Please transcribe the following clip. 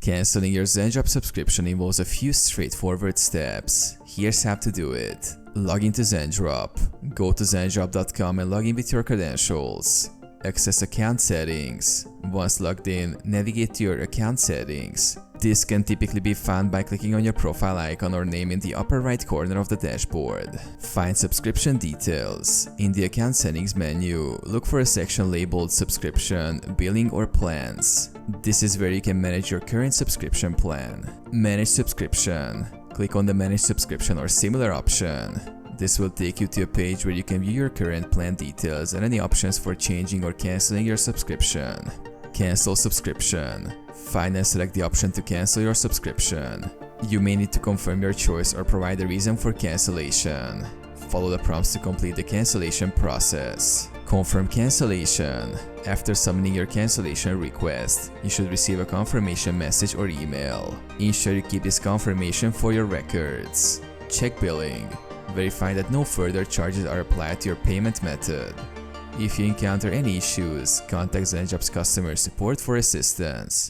Canceling your Zendrop subscription involves a few straightforward steps. Here's how to do it. Log into Zendrop. Go to zendrop.com and log in with your credentials. Access account settings. Once logged in, navigate to your account settings. This can typically be found by clicking on your profile icon or name in the upper right corner of the dashboard. Find subscription details. In the account settings menu, look for a section labeled subscription, billing or plans. This is where you can manage your current subscription plan. Manage subscription. Click on the manage subscription or similar option. This will take you to a page where you can view your current plan details and any options for changing or canceling your subscription. Cancel subscription. Find and select the option to cancel your subscription. You may need to confirm your choice or provide a reason for cancellation. Follow the prompts to complete the cancellation process. Confirm cancellation. After submitting your cancellation request, you should receive a confirmation message or email. Ensure you keep this confirmation for your records. Check billing. Verify that no further charges are applied to your payment method. If you encounter any issues, contact Zendrop's customer support for assistance.